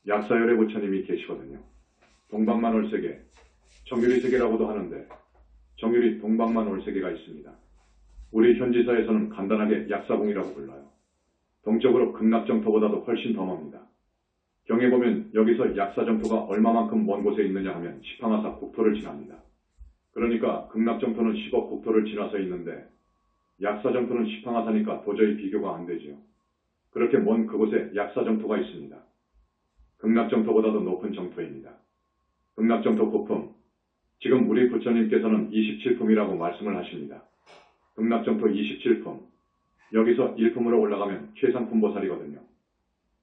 약사열의 부처님이 계시거든요. 동방만올세계, 정유리세계라고도 하는데 정유리 동방만올세계가 있습니다. 우리 현지사에서는 간단하게 약사궁이라고 불러요. 동적으로 극락정토보다도 훨씬 더 멉니다. 경에 보면 여기서 약사정토가 얼마만큼 먼 곳에 있느냐 하면 시팡하사 국토를 지납니다. 그러니까 극락정토는 10억 국토를 지나서 있는데 약사정토는 시팡하사니까 도저히 비교가 안 되지요. 그렇게 먼 그곳에 약사정토가 있습니다. 극락정토보다도 높은 정토입니다. 극락정토 부품, 지금 우리 부처님께서는 27품이라고 말씀을 하십니다. 극락정토 27품, 여기서 1품으로 올라가면 최상품 보살이거든요.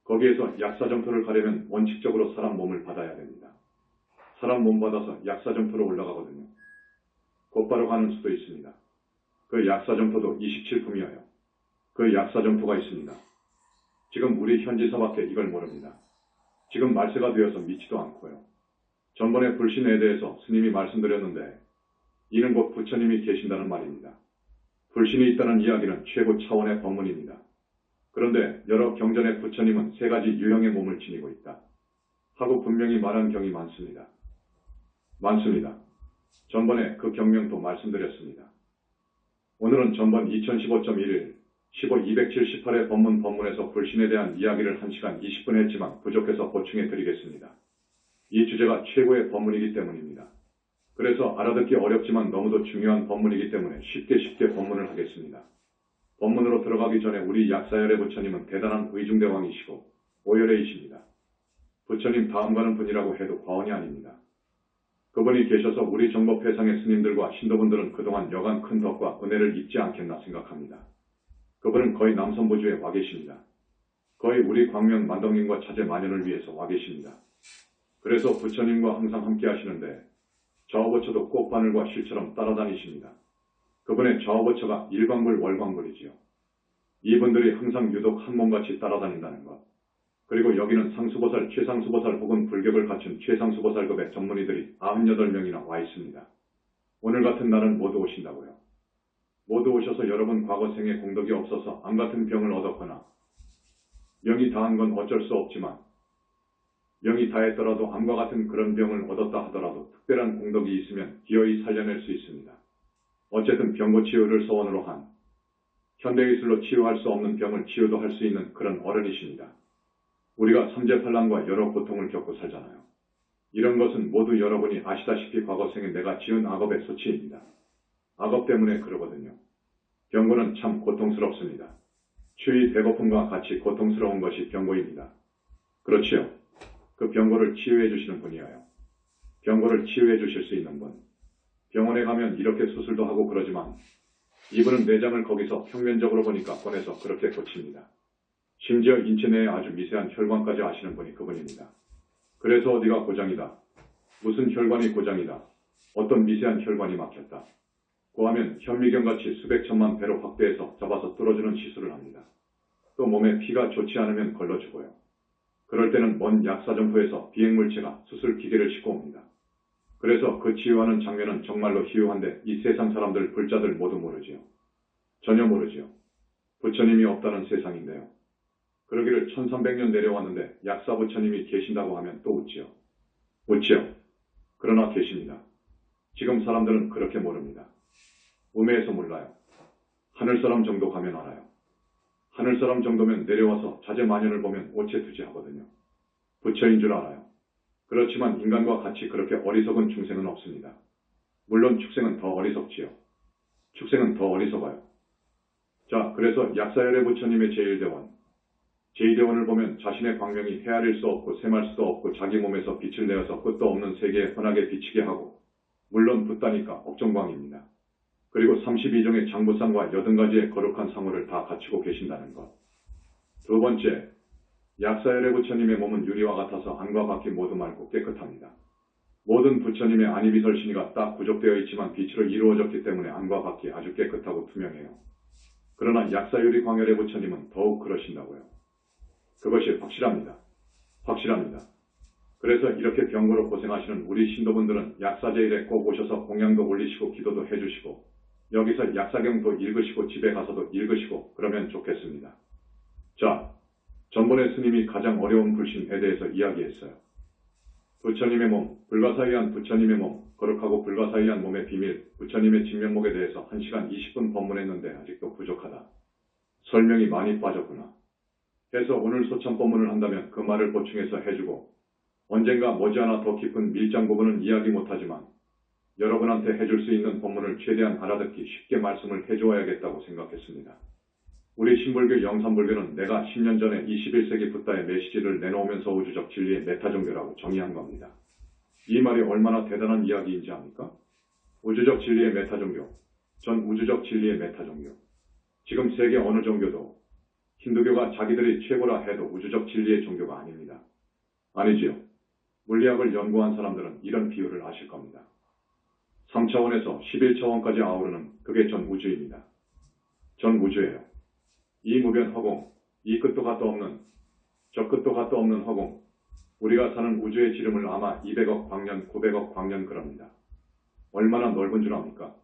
거기에서 약사정토를 가려면 원칙적으로 사람 몸을 받아야 됩니다. 사람 몸 받아서 약사정토로 올라가거든요. 곧바로 가는 수도 있습니다. 그 약사정토도 27품이어요. 그 약사정토가 있습니다. 지금 우리 현지사밖에 이걸 모릅니다. 지금 말세가 되어서 믿지도 않고요. 전번에 불신에 대해서 스님이 말씀드렸는데 이는 곧 부처님이 계신다는 말입니다. 불신이 있다는 이야기는 최고 차원의 법문입니다. 그런데 여러 경전의 부처님은 세 가지 유형의 몸을 지니고 있다 하고 분명히 말한 경이 많습니다. 전번에 그 경명도 말씀드렸습니다. 오늘은 전번 2015.11, 15-278의 법문에서 불신에 대한 이야기를 1시간 20분 했지만 부족해서 보충해 드리겠습니다. 이 주제가 최고의 법문이기 때문입니다. 그래서 알아듣기 어렵지만 너무도 중요한 법문이기 때문에 쉽게 법문을 하겠습니다. 법문으로 들어가기 전에 우리 약사열의 부처님은 대단한 의중대왕이시고 오열애이십니다. 부처님 다음 가는 분이라고 해도 과언이 아닙니다. 그분이 계셔서 우리 정법회상의 스님들과 신도분들은 그동안 여간 큰 덕과 은혜를 입지 않겠나 생각합니다. 그분은 거의 남선부주에 와 계십니다. 거의 우리 광명 만덕님과 차제 만연을 위해서 와 계십니다. 그래서 부처님과 항상 함께 하시는데 좌우거처도 꽃바늘과 실처럼 따라다니십니다. 그분의 좌우거처가 일광불 월광불이지요. 이분들이 항상 유독 한 몸같이 따라다닌다는 것. 그리고 여기는 상수보살, 최상수보살 혹은 불격을 갖춘 최상수보살급의 전문의들이 98명이나 와 있습니다. 오늘 같은 날은 모두 오신다고요. 모두 오셔서 여러분 과거 생에 공덕이 없어서 암 같은 병을 얻었거나 명이 다한 건 어쩔 수 없지만 명이 다했더라도 암과 같은 그런 병을 얻었다 하더라도 특별한 공덕이 있으면 기어이 살려낼 수 있습니다. 어쨌든 병고치유를 서원으로 한 현대의술로 치유할 수 없는 병을 치유도 할 수 있는 그런 어른이십니다. 우리가 삼재팔랑과 여러 고통을 겪고 살잖아요. 이런 것은 모두 여러분이 아시다시피 과거 생에 내가 지은 악업의 소치입니다. 악업 때문에 그러거든요. 병고는 참 고통스럽습니다. 추위 배고픔과 같이 고통스러운 것이 병고입니다. 그렇지요. 그 병고를 치유해 주시는 분이에요. 병고를 치유해 주실 수 있는 분. 병원에 가면 이렇게 수술도 하고 그러지만 이분은 내장을 거기서 평면적으로 보니까 꺼내서 그렇게 고칩니다. 심지어 인체 내에 아주 미세한 혈관까지 아시는 분이 그분입니다. 그래서 어디가 고장이다. 무슨 혈관이 고장이다. 어떤 미세한 혈관이 막혔다. 고하면 현미경같이 수백 천만 배로 확대해서 잡아서 뚫어주는 시술을 합니다. 또 몸에 피가 좋지 않으면 걸러주고요. 그럴 때는 먼 약사점포에서 비행물체가 수술 기계를 싣고 옵니다. 그래서 그 치유하는 장면은 정말로 희유한데 이 세상 사람들 불자들 모두 모르지요. 전혀 모르지요. 부처님이 없다는 세상인데요. 그러기를 1300년 내려왔는데 약사 부처님이 계신다고 하면 또 웃지요. 웃지요. 그러나 계십니다. 지금 사람들은 그렇게 모릅니다. 우매해서 몰라요. 하늘사람 정도 가면 알아요. 하늘사람 정도면 내려와서 자제만연을 보면 오체투지 하거든요. 부처인 줄 알아요. 그렇지만 인간과 같이 그렇게 어리석은 중생은 없습니다. 물론 축생은 더 어리석지요. 축생은 더 어리석어요. 자, 그래서 약사열의 부처님의 제1대원을 보면 자신의 광명이 헤아릴 수 없고 셈할 수도 없고 자기 몸에서 빛을 내어서 끝도 없는 세계에 환하게 비치게 하고 물론 붓다니까 억정광입니다. 그리고 32종의 장부상과 80가지의 거룩한 상호를 다 갖추고 계신다는 것. 두 번째, 약사열의 부처님의 몸은 유리와 같아서 안과 밖이 모두 맑고 깨끗합니다. 모든 부처님의 안이비설신이가 딱 구족되어 있지만 빛으로 이루어졌기 때문에 안과 밖이 아주 깨끗하고 투명해요. 그러나 약사유리 광열의 부처님은 더욱 그러신다고요. 그것이 확실합니다. 그래서 이렇게 병고로 고생하시는 우리 신도분들은 약사제일에 꼭 오셔서 공양도 올리시고 기도도 해주시고 여기서 약사경도 읽으시고 집에 가서도 읽으시고 그러면 좋겠습니다. 자, 전번에 스님이 가장 어려운 불신에 대해서 이야기했어요. 부처님의 몸, 불가사의한 부처님의 몸, 거룩하고 불가사의한 몸의 비밀, 부처님의 진면목에 대해서 1시간 20분 법문했는데 아직도 부족하다. 설명이 많이 빠졌구나. 해서 오늘 소참법문을 한다면 그 말을 보충해서 해주고 언젠가 머지않아 더 깊은 밀장 부분은 이야기 못하지만 여러분한테 해줄 수 있는 법문을 최대한 알아듣기 쉽게 말씀을 해주어야겠다고 생각했습니다. 우리 신불교 영산불교는 내가 10년 전에 21세기 붓다의 메시지를 내놓으면서 우주적 진리의 메타종교라고 정의한 겁니다. 이 말이 얼마나 대단한 이야기인지 압니까? 우주적 진리의 메타종교, 전 우주적 진리의 메타종교. 지금 세계 어느 종교도 힌두교가 자기들이 최고라 해도 우주적 진리의 종교가 아닙니다. 아니지요. 물리학을 연구한 사람들은 이런 비유를 아실 겁니다. 3차원에서 11차원까지 아우르는 그게 전 우주입니다. 전 우주예요. 이 무변 허공, 이 끝도 갓도 없는, 저 끝도 갓도 없는 허공, 우리가 사는 우주의 지름을 아마 200억 광년, 900억 광년 그럽니다. 얼마나 넓은 줄 압니까?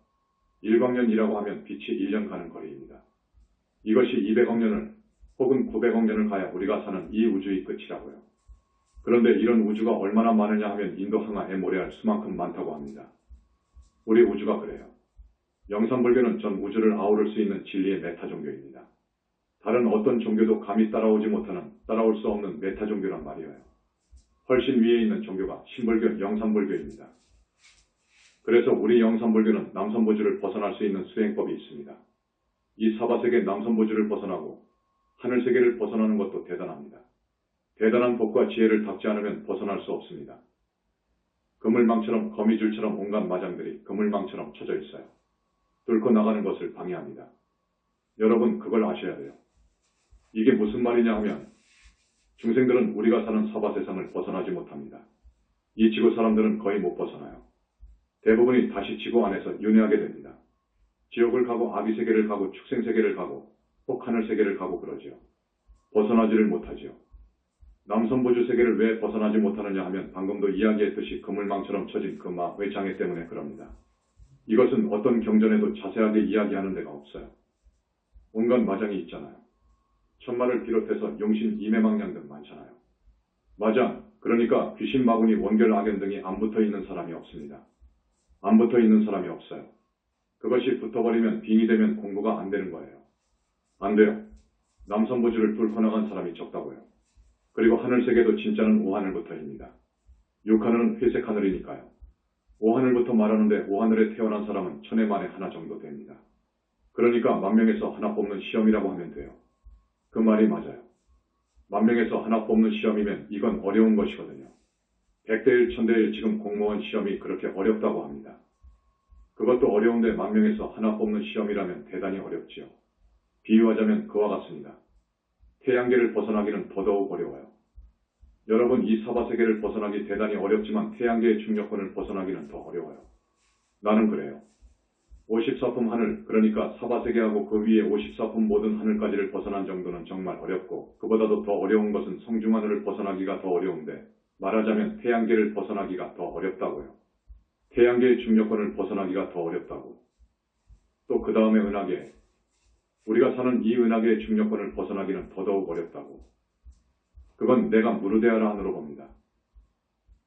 1광년이라고 하면 빛이 1년 가는 거리입니다. 이것이 200억 년을 혹은 900억 년을 가야 우리가 사는 이 우주의 끝이라고요. 그런데 이런 우주가 얼마나 많으냐 하면 인도 항아에 모래알 수만큼 많다고 합니다. 우리 우주가 그래요. 영산불교는 전 우주를 아우를 수 있는 진리의 메타종교입니다. 다른 어떤 종교도 감히 따라오지 못하는, 따라올 수 없는 메타종교란 말이에요. 훨씬 위에 있는 종교가 신불교, 영산불교입니다. 그래서 우리 영산불교는 남선보주를 벗어날 수 있는 수행법이 있습니다. 이 사바세계 남선보주를 벗어나고 하늘세계를 벗어나는 것도 대단합니다. 대단한 복과 지혜를 닦지 않으면 벗어날 수 없습니다. 그물망처럼 거미줄처럼 온갖 마장들이 그물망처럼 쳐져 있어요. 뚫고 나가는 것을 방해합니다. 여러분 그걸 아셔야 돼요. 이게 무슨 말이냐 하면 중생들은 우리가 사는 사바세상을 벗어나지 못합니다. 이 지구 사람들은 거의 못 벗어나요. 대부분이 다시 지구 안에서 윤회하게 됩니다. 지옥을 가고 아비세계를 가고 축생세계를 가고 혹 하늘세계를 가고 그러지요. 벗어나지를 못하지요. 남선보주 세계를 왜 벗어나지 못하느냐 하면 방금도 이야기했듯이 그물망처럼 쳐진 그 마의 장애 때문에 그럽니다. 이것은 어떤 경전에도 자세하게 이야기하는 데가 없어요. 온갖 마장이 있잖아요. 천마를 비롯해서 용신, 이매망량 등 많잖아요. 마장, 그러니까 귀신, 마구니, 원결, 악연 등이 안 붙어 있는 사람이 없습니다. 안 붙어 있는 사람이 없어요. 그것이 붙어버리면 빙이 되면 공부가 안 되는 거예요. 안 돼요. 남선보주를 뚫고 나간 사람이 적다고요. 그리고 하늘세계도 진짜는 오하늘부터입니다. 육하늘은 회색 하늘이니까요. 오하늘부터 말하는데 오하늘에 태어난 사람은 천해 만에 하나 정도 됩니다. 그러니까 만명에서 하나 뽑는 시험이라고 하면 돼요. 그 말이 맞아요. 만명에서 하나 뽑는 시험이면 이건 어려운 것이거든요. 100대1, 1000대1 지금 공무원 시험이 그렇게 어렵다고 합니다. 그것도 어려운데 만명에서 하나 뽑는 시험이라면 대단히 어렵지요. 비유하자면 그와 같습니다. 태양계를 벗어나기는 더더욱 어려워요. 여러분 이 사바세계를 벗어나기 대단히 어렵지만 태양계의 중력권을 벗어나기는 더 어려워요. 나는 그래요. 54품 하늘, 그러니까 사바세계하고 그 위에 54품 모든 하늘까지를 벗어난 정도는 정말 어렵고 그보다도 더 어려운 것은 성중하늘을 벗어나기가 더 어려운데 말하자면 태양계를 벗어나기가 더 어렵다고요. 태양계의 중력권을 벗어나기가 더 어렵다고. 또 그 다음에 은하계, 우리가 사는 이 은하계의 중력권을 벗어나기는 더더욱 어렵다고. 그건 내가 무르데아라 하늘로 봅니다.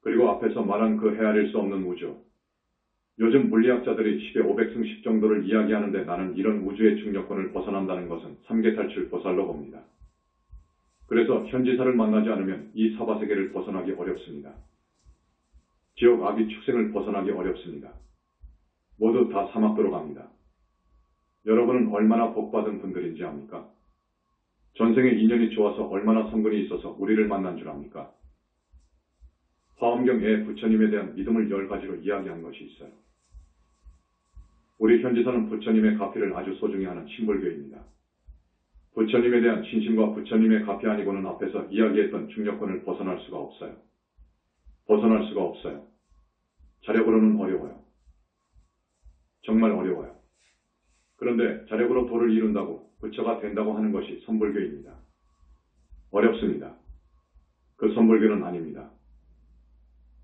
그리고 앞에서 말한 그 헤아릴 수 없는 우주. 요즘 물리학자들이 10에 500승 10 정도를 이야기하는데 나는 이런 우주의 중력권을 벗어난다는 것은 삼계탈출 보살로 봅니다. 그래서 현지사를 만나지 않으면 이 사바세계를 벗어나기 어렵습니다. 지옥 아비 축생을 벗어나기 어렵습니다. 모두 다 사막도로 갑니다. 여러분은 얼마나 복받은 분들인지 압니까? 전생에 인연이 좋아서 얼마나 성분이 있어서 우리를 만난 줄 압니까? 화엄경에 부처님에 대한 믿음을 10가지로 이야기한 것이 있어요. 우리 현지사는 부처님의 가피를 아주 소중히 하는 신불교입니다. 부처님에 대한 신심과 부처님의 가피 아니고는 앞에서 이야기했던 중력권을 벗어날 수가 없어요. 벗어날 수가 없어요. 자력으로는 어려워요. 정말 어려워요. 그런데 자력으로 도를 이룬다고 부처가 된다고 하는 것이 선불교입니다. 어렵습니다. 그 선불교는 아닙니다.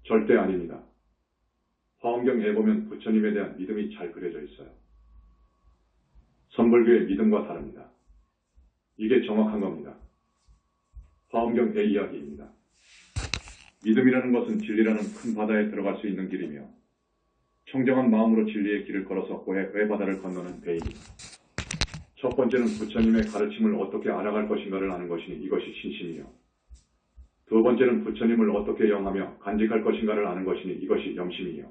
절대 아닙니다. 화엄경에 보면 부처님에 대한 믿음이 잘 그려져 있어요. 선불교의 믿음과 다릅니다. 이게 정확한 겁니다. 화엄경의 이야기입니다. 믿음이라는 것은 진리라는 큰 바다에 들어갈 수 있는 길이며 청정한 마음으로 진리의 길을 걸어서 고해의 바다를 건너는 배입니다. 첫 번째는 부처님의 가르침을 어떻게 알아갈 것인가를 아는 것이니 이것이 신심이요. 두 번째는 부처님을 어떻게 영하며 간직할 것인가를 아는 것이니 이것이 영심이요.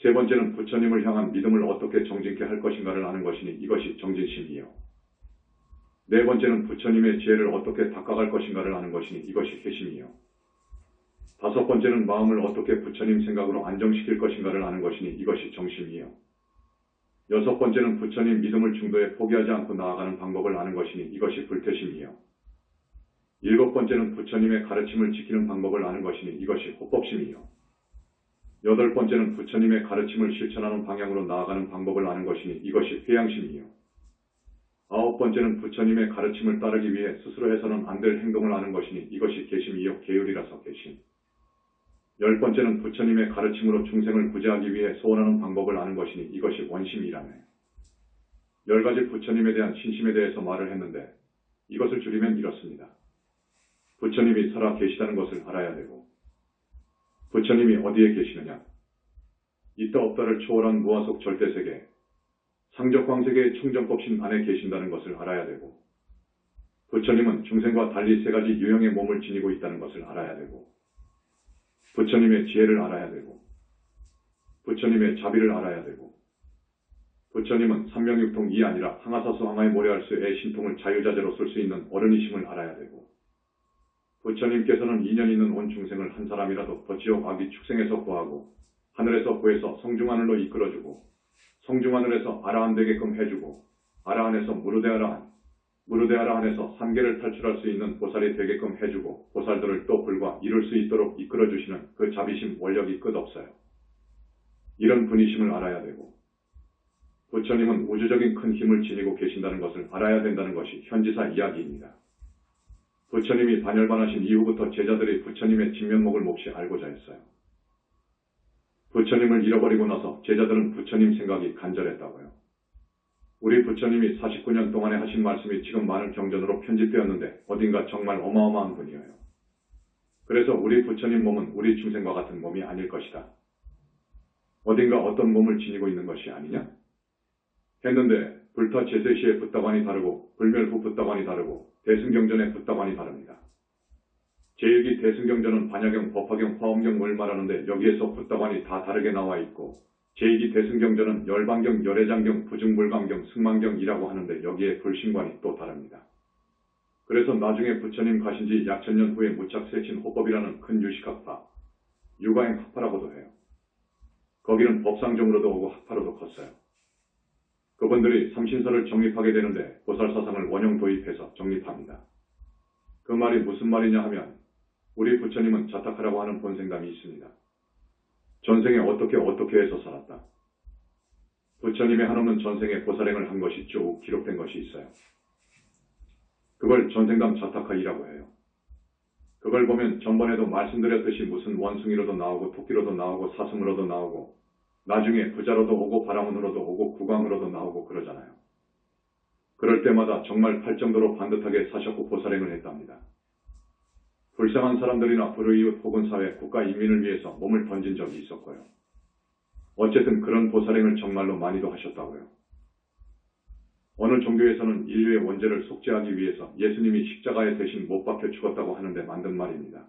세 번째는 부처님을 향한 믿음을 어떻게 정진케 할 것인가를 아는 것이니 이것이 정진심이요. 네 번째는 부처님의 지혜를 어떻게 닦아갈 것인가를 아는 것이니 이것이 회심이요. 다섯 번째는 마음을 어떻게 부처님 생각으로 안정시킬 것인가를 아는 것이니 이것이 정심이요. 여섯 번째는 부처님 믿음을 중도에 포기하지 않고 나아가는 방법을 아는 것이니 이것이 불태심이요. 일곱 번째는 부처님의 가르침을 지키는 방법을 아는 것이니 이것이 호법심이요. 여덟 번째는 부처님의 가르침을 실천하는 방향으로 나아가는 방법을 아는 것이니 이것이 회양심이요. 아홉 번째는 부처님의 가르침을 따르기 위해 스스로 해서는 안 될 행동을 아는 것이니 이것이 계심이요. 계율이라서 계심. 열 번째는 부처님의 가르침으로 중생을 구제하기 위해 소원하는 방법을 아는 것이니 이것이 원심이라네. 10가지 부처님에 대한 신심에 대해서 말을 했는데 이것을 줄이면 이렇습니다. 부처님이 살아 계시다는 것을 알아야 되고 부처님이 어디에 계시느냐? 있다 없다를 초월한 무아속 절대세계, 상적광세계의 청정법신 안에 계신다는 것을 알아야 되고 부처님은 중생과 달리 3가지 유형의 몸을 지니고 있다는 것을 알아야 되고 부처님의 지혜를 알아야 되고 부처님의 자비를 알아야 되고 부처님은 삼명육통이 아니라 항아사수 항아에 모래할 수의 신통을 자유자재로 쓸 수 있는 어른이심을 알아야 되고 부처님께서는 인연 있는 온 중생을 한 사람이라도 더지옥 악이 축생에서 구하고 하늘에서 구해서 성중하늘로 이끌어주고 성중하늘에서 아라한 되게끔 해주고 아라한에서 무르대아라한 무르대아라한에서 3계를 탈출할 수 있는 보살이 되게끔 해주고 보살들을 또 불과 이룰 수 있도록 이끌어주시는 그 자비심 원력이 끝없어요. 이런 분이심을 알아야 되고 부처님은 우주적인 큰 힘을 지니고 계신다는 것을 알아야 된다는 것이 현지사 이야기입니다. 부처님이 단열반하신 이후부터 제자들이 부처님의 진면목을 몹시 알고자 했어요. 부처님을 잃어버리고 나서 제자들은 부처님 생각이 간절했다고요. 우리 부처님이 49년 동안에 하신 말씀이 지금 많은 경전으로 편집되었는데 어딘가 정말 어마어마한 분이에요. 그래서 우리 부처님 몸은 우리 중생과 같은 몸이 아닐 것이다. 어딘가 어떤 몸을 지니고 있는 것이 아니냐? 했는데 불타 제세시의 붓다관이 다르고 불멸 후 붓다관이 다르고 대승경전의 붓다관이 다릅니다. 제1기 대승경전은 반야경, 법화경, 화엄경을 말하는데 여기에서 붓다관이 다 다르게 나와 있고 제2기 대승경전은 열반경, 열애장경, 부중불방경, 승만경이라고 하는데 여기에 불신관이 또 다릅니다. 그래서 나중에 부처님 가신 지 약 1000년 후에 무착세친 호법이라는 큰 유식학파, 유가행 학파라고도 해요. 거기는 법상정으로도 오고 학파로도 컸어요. 그분들이 삼신설을 정립하게 되는데 보살사상을 원형 도입해서 정립합니다. 그 말이 무슨 말이냐 하면 우리 부처님은 자탁하라고 하는 본생담이 있습니다. 전생에 어떻게 해서 살았다. 부처님의 한없는 전생에 보살행을 한 것이 쭉 기록된 것이 있어요. 그걸 전생담 자탁하이라고 해요. 그걸 보면 전번에도 말씀드렸듯이 무슨 원숭이로도 나오고 토끼로도 나오고 사슴으로도 나오고 나중에 부자로도 오고 바라문으로도 오고 국왕으로도 나오고 그러잖아요. 그럴 때마다 정말 팔 정도로 반듯하게 사셨고 보살행을 했답니다. 불쌍한 사람들이나 불의이웃 혹은 사회, 국가, 인민을 위해서 몸을 던진 적이 있었고요. 어쨌든 그런 보살행을 정말로 많이도 하셨다고요. 어느 종교에서는 인류의 원죄를 속죄하기 위해서 예수님이 십자가에 대신 못 박혀 죽었다고 하는데 만든 말입니다.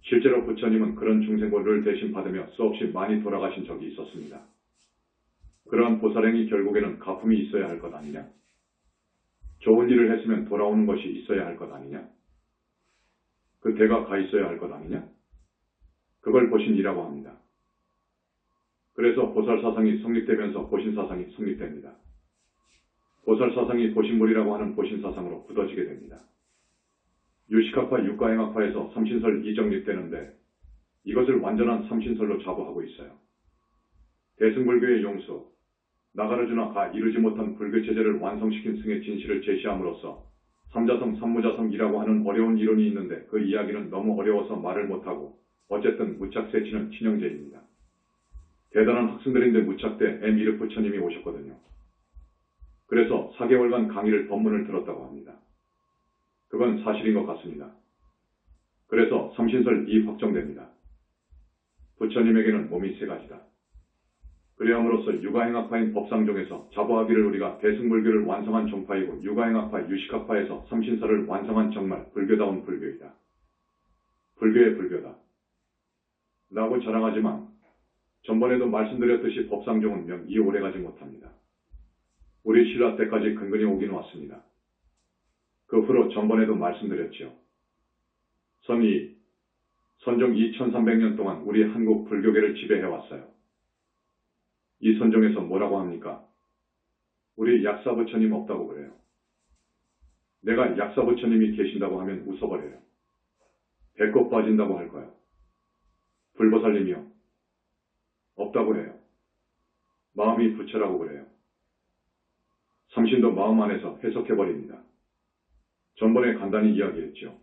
실제로 부처님은 그런 중생고를 대신 받으며 수없이 많이 돌아가신 적이 있었습니다. 그러한 보살행이 결국에는 가품이 있어야 할 것 아니냐? 좋은 일을 했으면 돌아오는 것이 있어야 할 것 아니냐? 그 대가 가 있어야 할 것 아니냐? 그걸 보신이라고 합니다. 그래서 보살사상이 성립되면서 보신사상이 성립됩니다. 보살사상이 보신물이라고 하는 보신사상으로 굳어지게 됩니다. 유식학파, 육가행학파에서 삼신설이 정립되는데 이것을 완전한 삼신설로 자부하고 있어요. 대승불교의 용수, 나가르주나 가 이루지 못한 불교체제를 완성시킨 승의 진실을 제시함으로써 삼자성, 삼무자성이라고 하는 어려운 이론이 있는데 그 이야기는 너무 어려워서 말을 못하고 어쨌든 무착세치는 친형제입니다. 대단한 학생들인데 무착대 미르 부처님이 오셨거든요. 그래서 4개월간 강의를 법문을 들었다고 합니다. 그건 사실인 것 같습니다. 그래서 삼신설 2 확정됩니다. 부처님에게는 몸이 세 가지다. 그리함으로써 육아행학파인 법상종에서 자부하기를 우리가 대승불교를 완성한 종파이고 육아행학파 유식학파에서 삼신설을 완성한 정말 불교다운 불교이다. 불교의 불교다. 라고 자랑하지만 전번에도 말씀드렸듯이 법상종은 명이 오래가지 못합니다. 우리 신라 때까지 근근히 오긴 왔습니다. 그 후로 전번에도 말씀드렸지요. 선종 2300년 동안 우리 한국 불교계를 지배해왔어요. 이 선종에서 뭐라고 합니까? 우리 약사부처님 없다고 그래요. 내가 약사부처님이 계신다고 하면 웃어버려요. 배꼽 빠진다고 할 거예요. 불보살님이요. 없다고 해요. 마음이 부처라고 그래요. 삼신도 마음 안에서 해석해버립니다. 전번에 간단히 이야기했죠.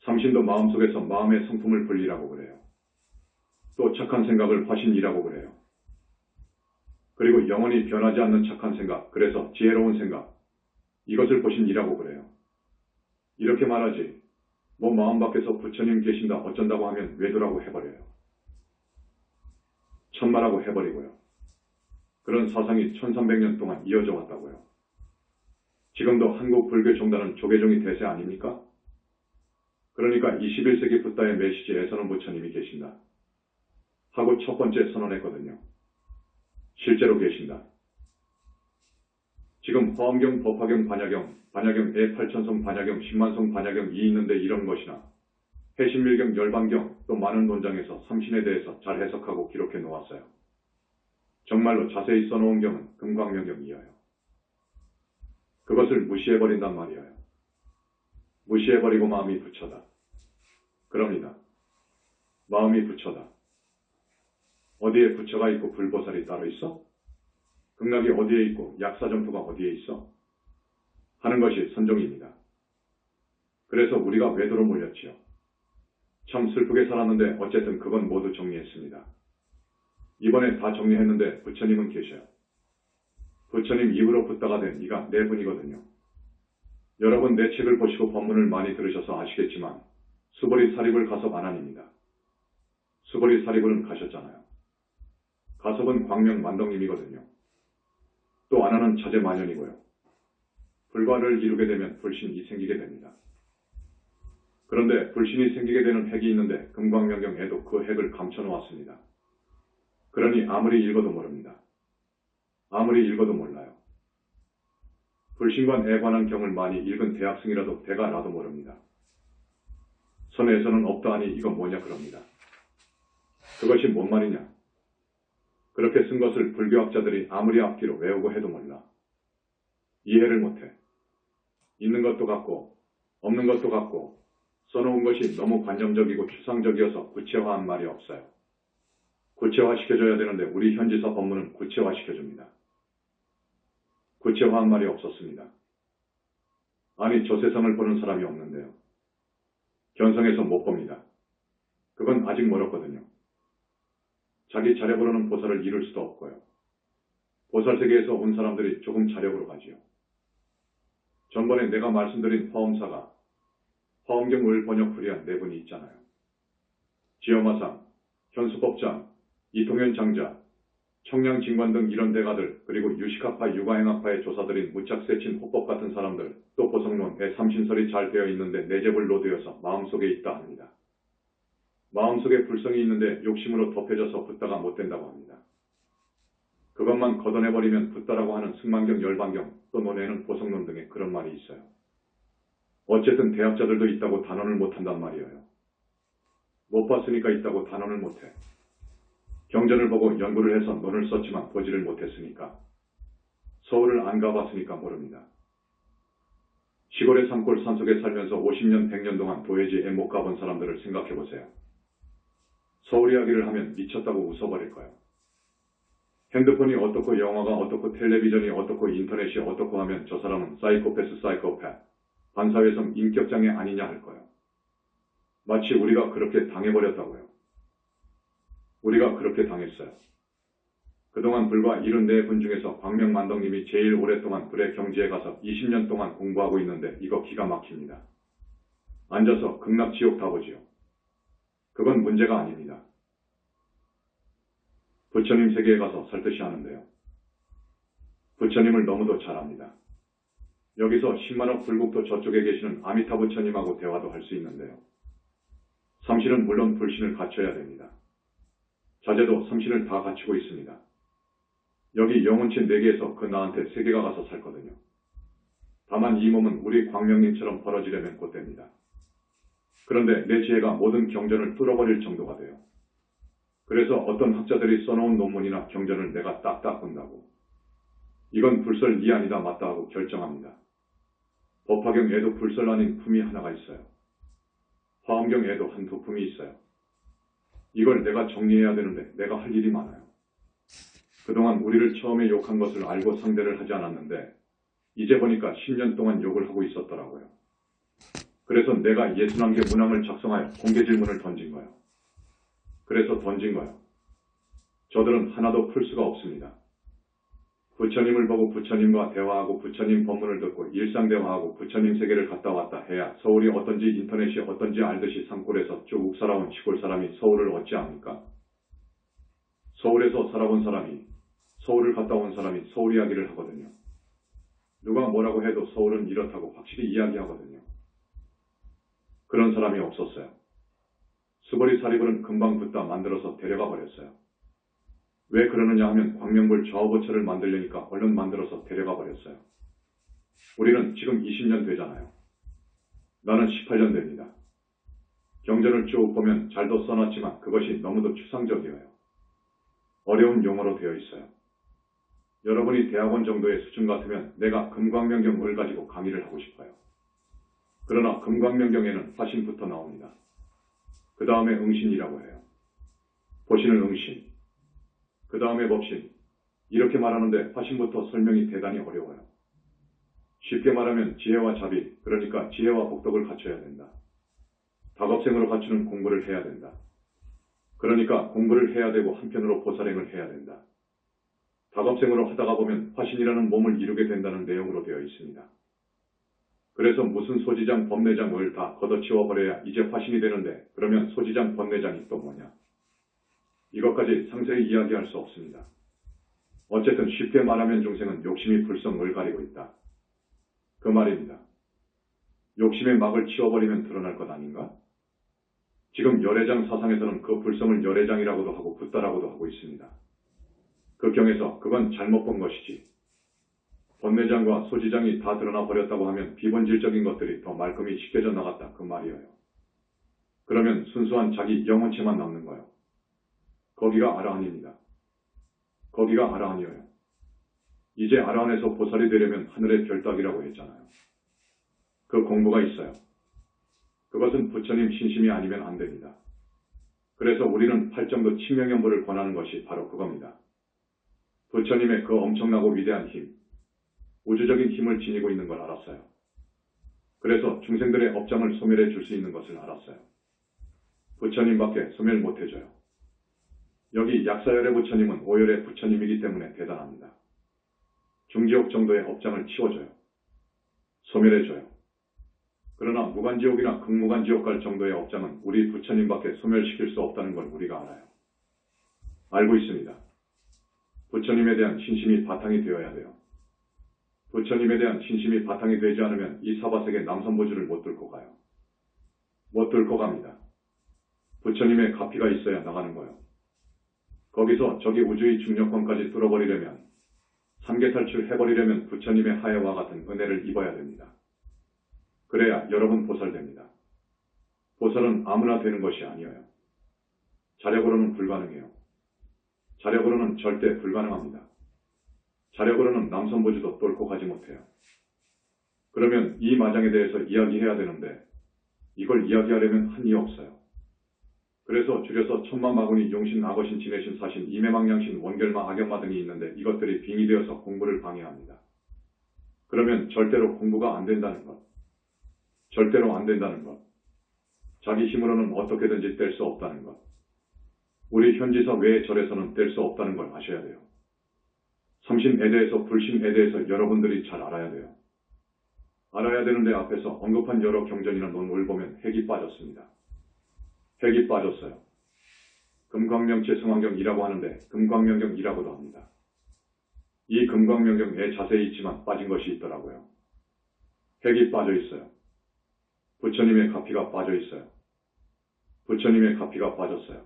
삼신도 마음속에서 마음의 성품을 분리라고 그래요. 또 착한 생각을 화신이라고 그래요. 그리고 영원히 변하지 않는 착한 생각, 그래서 지혜로운 생각, 이것을 보신이라고 그래요. 이렇게 말하지, 뭐 마음 밖에서 부처님 계신다 어쩐다고 하면 외도라고 해버려요. 천마라고 해버리고요. 그런 사상이 1300년 동안 이어져 왔다고요. 지금도 한국 불교 종단은 조계종이 대세 아닙니까? 그러니까 21세기 붓다의 메시지에서는 부처님이 계신다. 하고 첫 번째 선언했거든요. 실제로 계신다. 지금 화엄경, 법화경, 반야경, 애8천성 반야경, 10만성 반야경이 있는데 이런 것이나 해신밀경, 열반경 또 많은 논장에서 삼신에 대해서 잘 해석하고 기록해 놓았어요. 정말로 자세히 써놓은 경은 금광명경이어요. 그것을 무시해버린단 말이에요. 무시해버리고 마음이 부처다. 그럽니다. 마음이 부처다. 어디에 부처가 있고 불보살이 따로 있어? 극락이 어디에 있고 약사정토가 어디에 있어? 하는 것이 선종입니다. 그래서 우리가 외도로 몰렸지요. 참 슬프게 살았는데 어쨌든 그건 모두 정리했습니다. 이번에 다 정리했는데 부처님은 계셔요. 부처님 이후로 붓다가 된 이가 네 분이거든요. 여러분 내 책을 보시고 법문을 많이 들으셔서 아시겠지만 수보리 사립을 가섭 안한입니다. 수보리 사립은 가셨잖아요. 가섭은 광명 만덕님이거든요. 또 안하는 자제마년이고요. 불과를 이루게 되면 불신이 생기게 됩니다. 그런데 불신이 생기게 되는 핵이 있는데 금광명경에도 그 핵을 감춰놓았습니다. 그러니 아무리 읽어도 모릅니다. 아무리 읽어도 몰라요. 불신관에 관한 경을 많이 읽은 대학생이라도 대가라도 모릅니다. 선에서는 없다 하니 이거 뭐냐 그럽니다. 그것이 뭔 말이냐. 그렇게 쓴 것을 불교학자들이 아무리 앞뒤로 외우고 해도 몰라. 이해를 못해. 있는 것도 같고 없는 것도 같고 써놓은 것이 너무 관념적이고 추상적이어서 구체화한 말이 없어요. 구체화시켜줘야 되는데 우리 현지사 법문은 구체화시켜줍니다. 구체화한 말이 없었습니다. 아니 저 세상을 보는 사람이 없는데요. 견성에서 못 봅니다. 그건 아직 멀었거든요. 자기 자력으로는 보살을 이룰 수도 없고요. 보살세계에서 온 사람들이 조금 자력으로 가지요. 전번에 내가 말씀드린 화엄사가 화엄경을 번역 불이한 네 분이 있잖아요. 지엄화상, 현수법장, 이통현 장자, 청량진관 등 이런 대가들, 그리고 유식학파, 육아행학파의 조사들인 무짝새친 호법 같은 사람들, 또 보성론에 삼신설이 잘 되어 있는데 내재불로 되어서 마음속에 있다 합니다. 마음속에 불성이 있는데 욕심으로 덮여져서 붓다가 못 된다고 합니다. 그것만 걷어내버리면 붓다라고 하는 승만경, 열반경, 또 논에는 보성론 등의 그런 말이 있어요. 어쨌든 대학자들도 있다고 단언을 못한단 말이에요. 못 봤으니까 있다고 단언을 못해. 경전을 보고 연구를 해서 논을 썼지만 보지를 못했으니까. 서울을 안 가봤으니까 모릅니다. 시골의 산골 산속에 살면서 50년, 100년 동안 도해지에 못 가본 사람들을 생각해보세요. 서울 이야기를 하면 미쳤다고 웃어버릴 거예요. 핸드폰이 어떻고 영화가 어떻고 텔레비전이 어떻고 인터넷이 어떻고 하면 저 사람은 사이코패스 사이코패, 반사회성 인격장애 아니냐 할 거예요. 마치 우리가 그렇게 당해버렸다고요. 우리가 그렇게 당했어요. 그동안 불과 74분 중에서 광명만덕님이 제일 오랫동안 불의 경지에 가서 20년 동안 공부하고 있는데 이거 기가 막힙니다. 앉아서 극락지옥 다보지요. 그건 문제가 아닙니다. 부처님 세계에 가서 살듯이 하는데요. 부처님을 너무도 잘 압니다. 여기서 10만억 불국도 저쪽에 계시는 아미타 부처님하고 대화도 할 수 있는데요. 삼신은 물론 불신을 갖춰야 됩니다. 자제도 삼신을 다 갖추고 있습니다. 여기 영혼체 4개에서 그 나한테 3개가 가서 살거든요. 다만 이 몸은 우리 광명님처럼 벌어지려면 곧 됩니다. 그런데 내 지혜가 모든 경전을 뚫어버릴 정도가 돼요. 그래서 어떤 학자들이 써놓은 논문이나 경전을 내가 딱딱 본다고 이건 불설 이 아니다 맞다 하고 결정합니다. 법화경에도 불설 아닌 품이 하나가 있어요. 화엄경에도 한두 품이 있어요. 이걸 내가 정리해야 되는데 내가 할 일이 많아요. 그동안 우리를 처음에 욕한 것을 알고 상대를 하지 않았는데 이제 보니까 10년 동안 욕을 하고 있었더라고요. 그래서 내가 61개 문항을 작성하여 공개 질문을 던진 거예요. 그래서 던진 거예요. 저들은 하나도 풀 수가 없습니다. 부처님을 보고 부처님과 대화하고 부처님 법문을 듣고 일상대화하고 부처님 세계를 갔다 왔다 해야 서울이 어떤지 인터넷이 어떤지 알듯이 산골에서 쭉 살아온 시골 사람이 서울을 어찌 압니까? 서울에서 살아본 사람이 서울을 갔다 온 사람이 서울 이야기를 하거든요. 누가 뭐라고 해도 서울은 이렇다고 확실히 이야기하거든요. 그런 사람이 없었어요. 수거리 사리불은 금방 붙다 만들어서 데려가 버렸어요. 왜 그러느냐 하면 광명불 좌우보처를 만들려니까 얼른 만들어서 데려가 버렸어요. 우리는 지금 20년 되잖아요. 나는 18년 됩니다. 경전을 쭉 보면 잘도 써놨지만 그것이 너무도 추상적이에요. 어려운 용어로 되어 있어요. 여러분이 대학원 정도의 수준 같으면 내가 금광명경을 가지고 강의를 하고 싶어요. 그러나 금광명경에는 화신부터 나옵니다. 그 다음에 응신이라고 해요. 보시는 응신. 그 다음에 법신. 이렇게 말하는데 화신부터 설명이 대단히 어려워요. 쉽게 말하면 지혜와 자비, 그러니까 지혜와 복덕을 갖춰야 된다. 다급생으로 갖추는 공부를 해야 된다. 그러니까 공부를 해야 되고 한편으로 보살행을 해야 된다. 다급생으로 하다가 보면 화신이라는 몸을 이루게 된다는 내용으로 되어 있습니다. 그래서 무슨 소지장, 법내장을 다 걷어치워버려야 이제 화신이 되는데 그러면 소지장, 법내장이 또 뭐냐? 이것까지 상세히 이야기할 수 없습니다. 어쨌든 쉽게 말하면 중생은 욕심이 불성을 가리고 있다. 그 말입니다. 욕심의 막을 치워버리면 드러날 것 아닌가? 지금 열애장 사상에서는 그 불성을 열애장이라고도 하고 붓다라고도 하고 있습니다. 그 경에서 그건 잘못 본 것이지. 번뇌장과 소지장이 다 드러나 버렸다고 하면 비본질적인 것들이 더 말끔히 씻겨져 나갔다 그 말이에요. 그러면 순수한 자기 영혼체만 남는 거예요. 거기가 아라한입니다. 거기가 아라한이에요. 이제 아라한에서 보살이 되려면 하늘의 별따기라고 했잖아요. 그 공부가 있어요. 그것은 부처님 신심이 아니면 안 됩니다. 그래서 우리는 팔정도 칭명연보를 권하는 것이 바로 그겁니다. 부처님의 그 엄청나고 위대한 힘, 우주적인 힘을 지니고 있는 걸 알았어요. 그래서 중생들의 업장을 소멸해 줄 수 있는 것을 알았어요. 부처님밖에 소멸 못해줘요. 여기 약사열의 부처님은 오열의 부처님이기 때문에 대단합니다. 중지옥 정도의 업장을 치워줘요. 소멸해줘요. 그러나 무간지옥이나 극무간지옥 갈 정도의 업장은 우리 부처님밖에 소멸시킬 수 없다는 걸 우리가 알아요. 알고 있습니다. 부처님에 대한 신심이 바탕이 되어야 돼요. 부처님에 대한 신심이 바탕이 되지 않으면 이 사바세계 남선보주를 못 뚫고 가요. 못 뚫고 갑니다. 부처님의 가피가 있어야 나가는 거예요. 거기서 저기 우주의 중력권까지 뚫어버리려면, 삼계 탈출해버리려면 부처님의 하야와 같은 은혜를 입어야 됩니다. 그래야 여러분 보살됩니다. 보살은 아무나 되는 것이 아니에요. 자력으로는 불가능해요. 자력으로는 절대 불가능합니다. 자력으로는 남선보주도 뚫고 가지 못해요. 그러면 이 마장에 대해서 이야기해야 되는데 이걸 이야기하려면 한이 없어요. 그래서 줄여서 천마마군이 용신, 악어신, 진해신, 사신, 이매망량신, 원결마, 악연마 등이 있는데 이것들이 빙의되어서 공부를 방해합니다. 그러면 절대로 공부가 안 된다는 것. 절대로 안 된다는 것. 자기 힘으로는 어떻게든지 뗄 수 없다는 것. 우리 현지사 외의 절에서는 뗄 수 없다는 걸 아셔야 돼요. 삼신에 대해서 불신에 대해서 여러분들이 잘 알아야 돼요. 알아야 되는데 앞에서 언급한 여러 경전이나 논문을 보면 핵이 빠졌습니다. 핵이 빠졌어요. 금광명체 성환경이라고 하는데 금광명경이라고도 합니다. 이 금광명경에 자세히 있지만 빠진 것이 있더라고요. 핵이 빠져 있어요. 부처님의 가피가 빠져 있어요. 부처님의 가피가 빠졌어요.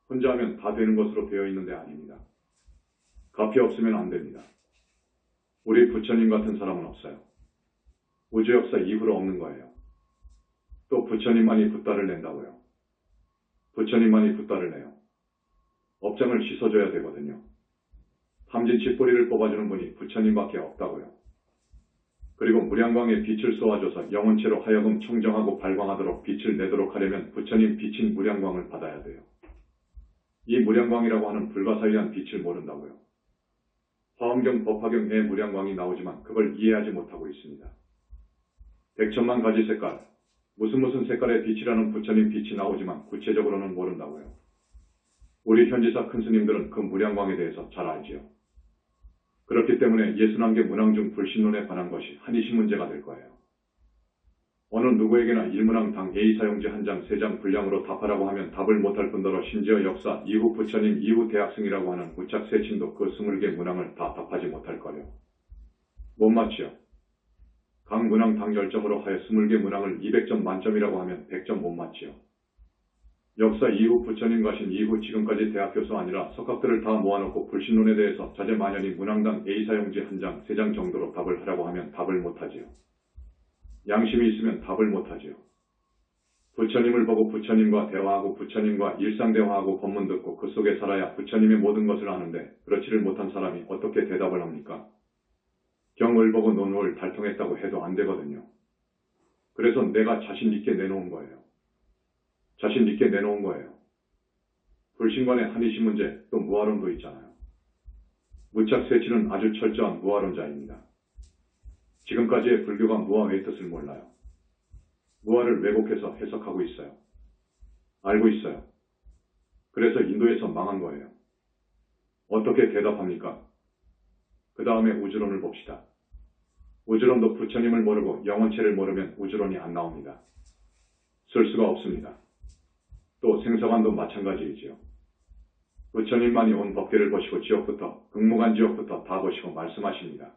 혼자 하면 다 되는 것으로 되어 있는데 아닙니다. 가피 없으면 안 됩니다. 우리 부처님 같은 사람은 없어요. 우주 역사 이후로 없는 거예요. 또 부처님만이 붓다를 낸다고요. 부처님만이 붓다를 내요. 업장을 씻어줘야 되거든요. 탐진 칫뿌리를 뽑아주는 분이 부처님밖에 없다고요. 그리고 무량광에 빛을 쏘아줘서 영혼체로 하여금 청정하고 발광하도록 빛을 내도록 하려면 부처님 비친 무량광을 받아야 돼요. 이 무량광이라고 하는 불가사의한 빛을 모른다고요. 화엄경 법화경에 무량광이 나오지만 그걸 이해하지 못하고 있습니다. 백천만 가지 색깔, 무슨 색깔의 빛이라는 부처님 빛이 나오지만 구체적으로는 모른다고요. 우리 현지사 큰 스님들은 그 무량광에 대해서 잘 알지요. 그렇기 때문에 61개 문항 중 불신론에 관한 것이 한이시 문제가 될 거예요. 어느 누구에게나 일문항 당 A 사용지 한 장, 세 장 분량으로 답하라고 하면 답을 못할 뿐더러 심지어 역사, 이후 부처님, 이후 대학승이라고 하는 무착 세친도 그 20개 문항을 다 답하지 못할 거요. 못 맞지요. 각 문항 당 열점으로 하여 20개 문항을 200점 만점이라고 하면 100점 못 맞지요. 역사 이후 부처님 가신 이후 지금까지 대학 교수 아니라 석학들을 다 모아놓고 불신론에 대해서 자재만연히 문항당 A 사용지 한 장, 세 장 정도로 답을 하라고 하면 답을 못하지요. 양심이 있으면 답을 못하지요. 부처님을 보고 부처님과 대화하고 부처님과 일상대화하고 법문 듣고 그 속에 살아야 부처님의 모든 것을 아는데 그렇지를 못한 사람이 어떻게 대답을 합니까? 경을 보고 논을 달통했다고 해도 안 되거든요. 그래서 내가 자신 있게 내놓은 거예요. 자신 있게 내놓은 거예요. 불신관의 한이시 문제, 또 무아론도 있잖아요. 무착세치는 아주 철저한 무아론자입니다. 지금까지의 불교가 무아의 뜻을 몰라요. 무아를 왜곡해서 해석하고 있어요. 알고 있어요. 그래서 인도에서 망한 거예요. 어떻게 대답합니까? 그 다음에 우주론을 봅시다. 우주론도 부처님을 모르고 영혼체를 모르면 우주론이 안 나옵니다. 쓸 수가 없습니다. 또 생사관도 마찬가지이지요. 부처님만이 온 법계를 보시고 지옥부터, 극무간 지옥부터 다 보시고 말씀하십니다.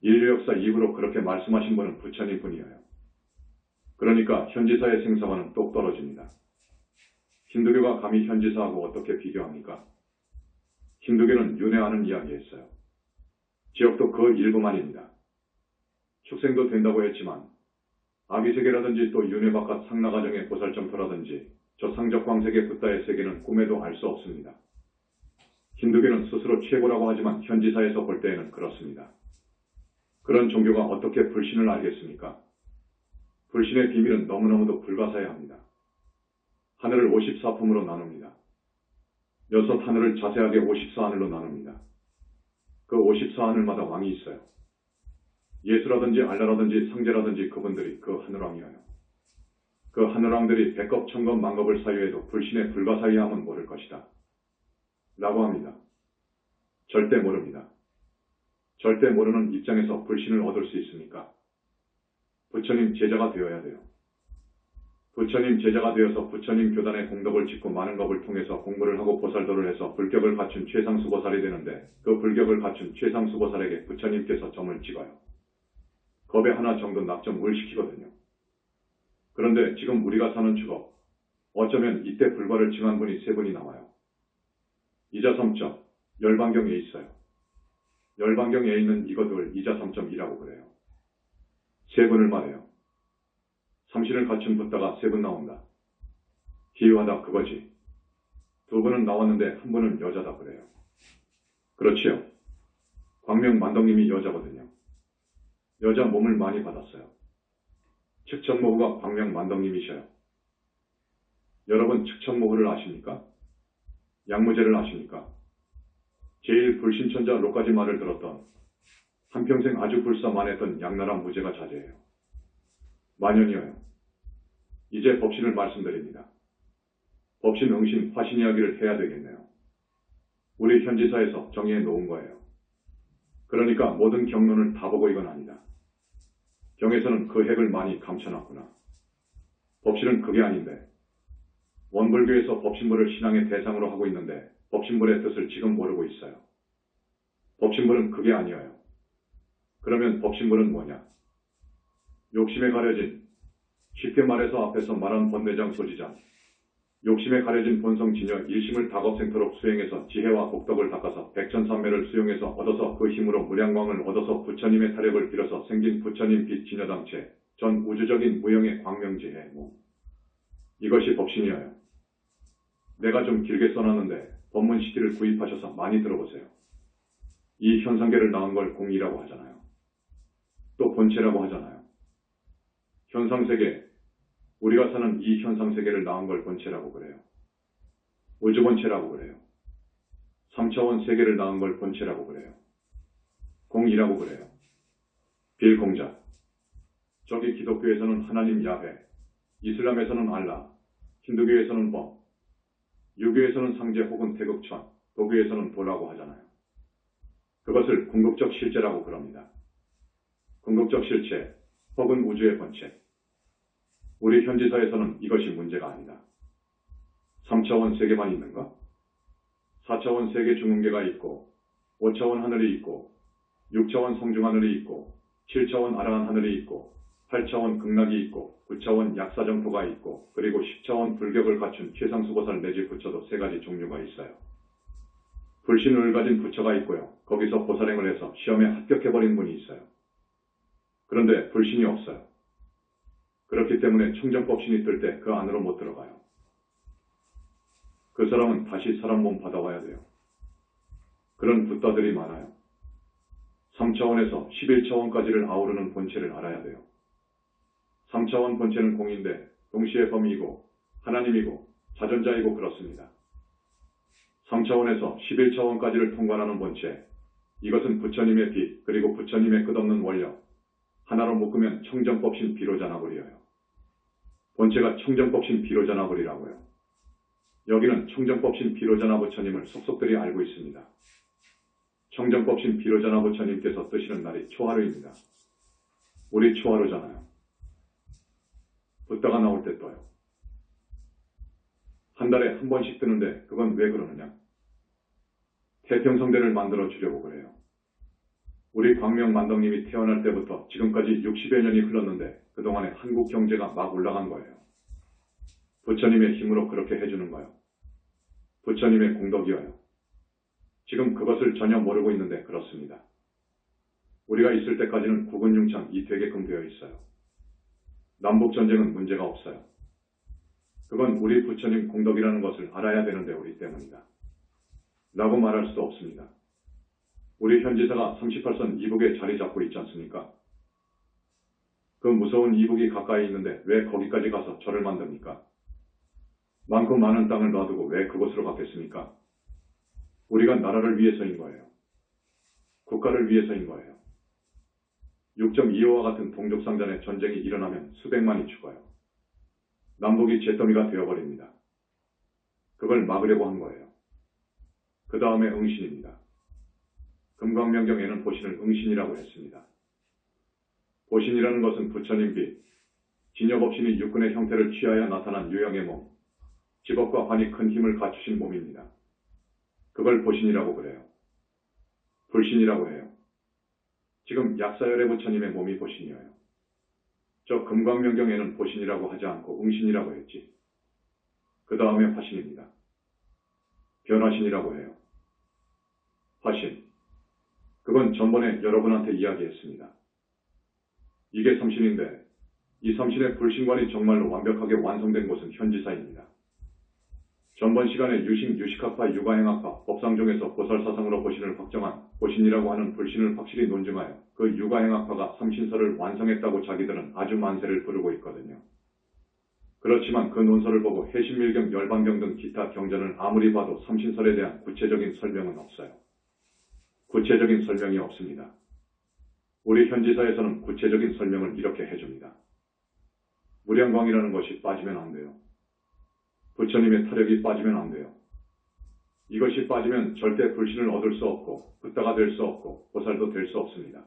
인류 역사 이후로 그렇게 말씀하신 분은 부처님 뿐이에요. 그러니까 현지사의 생사관은 똑 떨어집니다. 힌두교가 감히 현지사하고 어떻게 비교합니까? 힌두교는 윤회하는 이야기했어요. 지옥도 그 일부만입니다. 축생도 된다고 했지만 아비세계라든지 또 윤회 바깥 상나가정의 보살점토라든지 저 상적광세계 붓다의 세계는 꿈에도 알 수 없습니다. 힌두교는 스스로 최고라고 하지만 현지사에서 볼 때에는 그렇습니다. 그런 종교가 어떻게 불신을 알겠습니까? 불신의 비밀은 너무너무도 불가사의합니다. 하늘을 54품으로 나눕니다. 6하늘을 자세하게 54하늘로 나눕니다. 그 54하늘마다 왕이 있어요. 예수라든지 알라라든지 상제라든지 그분들이 그 하늘왕이에요. 그 하늘왕들이 백겁, 천겁, 만겁을 사유해도 불신의 불가사의함은 모를 것이다. 라고 합니다. 절대 모릅니다. 절대 모르는 입장에서 불신을 얻을 수 있습니까? 부처님 제자가 되어야 돼요. 부처님 제자가 되어서 부처님 교단의 공덕을 짓고 많은 법을 통해서 공부를 하고 보살도를 해서 불격을 갖춘 최상수보살이 되는데 그 불격을 갖춘 최상수보살에게 부처님께서 점을 찍어요. 겁에 하나 정도 낙점을 시키거든요. 그런데 지금 우리가 사는 주법, 어쩌면 이때 불과를 징한 분이 세 분이 나와요. 이자삼점, 열반경에 있어요. 열반경에 있는 이것을 이자삼점이라고 그래요. 세 분을 말해요. 삼신을 갖춘 붓다가 세 분 나온다. 기유하다 그거지. 두 분은 나왔는데 한 분은 여자다 그래요. 그렇지요. 광명만덕님이 여자거든요. 여자 몸을 많이 받았어요. 측천모후가 광명만덕님이셔요. 여러분 측천모후를 아십니까? 양무제를 아십니까? 제일 불신천자 로까지 말을 들었던 한평생 아주 불사만했던 양나라 무제가 자제예요. 만연이어요. 이제 법신을 말씀드립니다. 법신, 응신, 화신 이야기를 해야 되겠네요. 우리 현지사에서 정의해 놓은 거예요. 그러니까 모든 경론을 다 보고 이건 아니다. 경에서는 그 핵을 많이 감춰놨구나. 법실은 그게 아닌데. 원불교에서 법신부를 신앙의 대상으로 하고 있는데 법신부의 뜻을 지금 모르고 있어요. 법신부는 그게 아니에요. 그러면 법신부는 뭐냐? 욕심에 가려진, 쉽게 말해서 앞에서 말한 번뇌장 소지장, 욕심에 가려진 본성 진여 일심을 다겁생토록 수행해서 지혜와 복덕을 닦아서 백천삼매를 수용해서 얻어서 그 힘으로 무량광을 얻어서 부처님의 타력을 빌어서 생긴 부처님 빛 진여당체 전 우주적인 무형의 광명지혜 이것이 법신이에요. 내가 좀 길게 써놨는데 법문 CD를 구입하셔서 많이 들어보세요. 이 현상계를 낳은 걸 공이라고 하잖아요. 또 본체라고 하잖아요. 현상세계, 우리가 사는 이 현상세계를 낳은 걸 본체라고 그래요. 우주본체라고 그래요. 3차원 세계를 낳은 걸 본체라고 그래요. 공이라고 그래요. 빌공자. 저기 기독교에서는 하나님 야훼, 이슬람에서는 알라, 힌두교에서는 범, 유교에서는 상제 혹은 태극천, 도교에서는 도라고 하잖아요. 그것을 궁극적 실제라고 그럽니다. 궁극적 실체, 혹은 우주의 본체. 우리 현지사에서는 이것이 문제가 아니다. 3차원 세계만 있는가? 4차원 세계 중흥계가 있고 5차원 하늘이 있고 6차원 성중하늘이 있고 7차원 아라한 하늘이 있고 8차원 극락이 있고 9차원 약사정토가 있고 그리고 10차원 불격을 갖춘 최상수보살 내지 부처도 3가지 종류가 있어요. 불신을 가진 부처가 있고요. 거기서 보살행을 해서 시험에 합격해버린 분이 있어요. 그런데 불신이 없어요. 그렇기 때문에 청정법신이 뜰 때 그 안으로 못 들어가요. 그 사람은 다시 사람 몸 받아와야 돼요. 그런 붓다들이 많아요. 3차원에서 11차원까지를 아우르는 본체를 알아야 돼요. 3차원 본체는 공인데 동시에 범이고 하나님이고 자전자이고 그렇습니다. 3차원에서 11차원까지를 통과하는 본체, 이것은 부처님의 빛 그리고 부처님의 끝없는 원력, 하나로 묶으면 청정법신 비로자나불이에요. 본체가 청정법신 비로자나불이라고요. 여기는 청정법신 비로자나 부처님을 속속들이 알고 있습니다. 청정법신 비로자나 부처님께서 뜨시는 날이 초하루입니다. 우리 초하루잖아요. 붓다가 나올 때 떠요. 한 달에 한 번씩 뜨는데 그건 왜 그러느냐? 태평성대를 만들어 주려고 그래요. 우리 광명만덕님이 태어날 때부터 지금까지 60여 년이 흘렀는데 그동안에 한국 경제가 막 올라간 거예요. 부처님의 힘으로 그렇게 해주는 거예요. 부처님의 공덕이어요. 지금 그것을 전혀 모르고 있는데 그렇습니다. 우리가 있을 때까지는 국은융창 이 되게끔 되어 있어요. 남북전쟁은 문제가 없어요. 그건 우리 부처님 공덕이라는 것을 알아야 되는데 우리 때문이다. 라고 말할 수도 없습니다. 우리 현지사가 38선 이북에 자리 잡고 있지 않습니까? 그 무서운 이북이 가까이 있는데 왜 거기까지 가서 절을 만듭니까? 많고 많은 땅을 놔두고 왜 그곳으로 갔겠습니까? 우리가 나라를 위해서인 거예요. 국가를 위해서인 거예요. 6.25와 같은 동족상잔의 전쟁이 일어나면 수백만이 죽어요. 남북이 잿더미가 되어버립니다. 그걸 막으려고 한 거예요. 그 다음에 응신입니다. 금광명경에는 보신을 응신이라고 했습니다. 보신이라는 것은 부처님 빛, 진여법신이 육근의 형태를 취하여 나타난 유형의 몸, 집업과 관이 큰 힘을 갖추신 몸입니다. 그걸 보신이라고 그래요. 불신이라고 해요. 지금 약사열의 부처님의 몸이 보신이에요. 저 금광명경에는 보신이라고 하지 않고 응신이라고 했지. 그 다음에 화신입니다. 변화신이라고 해요. 화신. 그건 전번에 여러분한테 이야기했습니다. 이게 삼신인데 이 삼신의 불신관이 정말로 완벽하게 완성된 곳은 현지사입니다. 전번 시간에 유식, 유식학파, 유가행학파, 법상종에서 보살사상으로 보신을 확정한 보신이라고 하는 불신을 확실히 논증하여 그 유가행학파가 삼신설을 완성했다고 자기들은 아주 만세를 부르고 있거든요. 그렇지만 그 논설을 보고 해신밀경, 열반경 등 기타 경전을 아무리 봐도 삼신설에 대한 구체적인 설명은 없어요. 구체적인 설명이 없습니다. 우리 현지사에서는 구체적인 설명을 이렇게 해줍니다. 무량광이라는 것이 빠지면 안 돼요. 부처님의 타력이 빠지면 안 돼요. 이것이 빠지면 절대 불신을 얻을 수 없고 붓다가 될 수 없고 보살도 될 수 없습니다.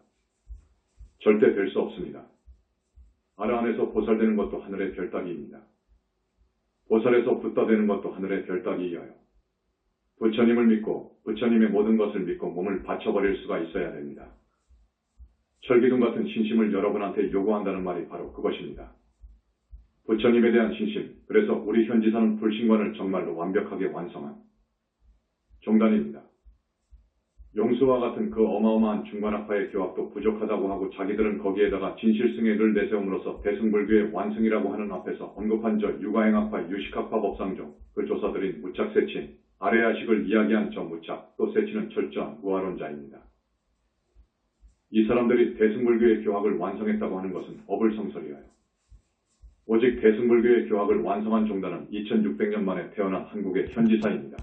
절대 될 수 없습니다. 아라 안에서 보살되는 것도 하늘의 별 따기입니다. 보살에서 붓다 되는 것도 하늘의 별 따기이어요. 부처님을 믿고 부처님의 모든 것을 믿고 몸을 바쳐버릴 수가 있어야 됩니다. 철기둥 같은 신심을 여러분한테 요구한다는 말이 바로 그것입니다. 부처님에 대한 신심, 그래서 우리 현지사는 불신관을 정말로 완벽하게 완성한 종단입니다. 용수와 같은 그 어마어마한 중관학파의 교학도 부족하다고 하고 자기들은 거기에다가 진실승회를 내세움으로써 대승불교의 완승이라고 하는 앞에서 언급한 저 유가행학파, 유식학파 법상종, 그 조사들인 무착세친, 아래야식을 이야기한 저 무착, 또 세친은 철저한 무아론자입니다. 이 사람들이 대승불교의 교학을 완성했다고 하는 것은 어불성설이에요. 오직 대승불교의 교학을 완성한 종단은 2600년 만에 태어난 한국의 현지사입니다.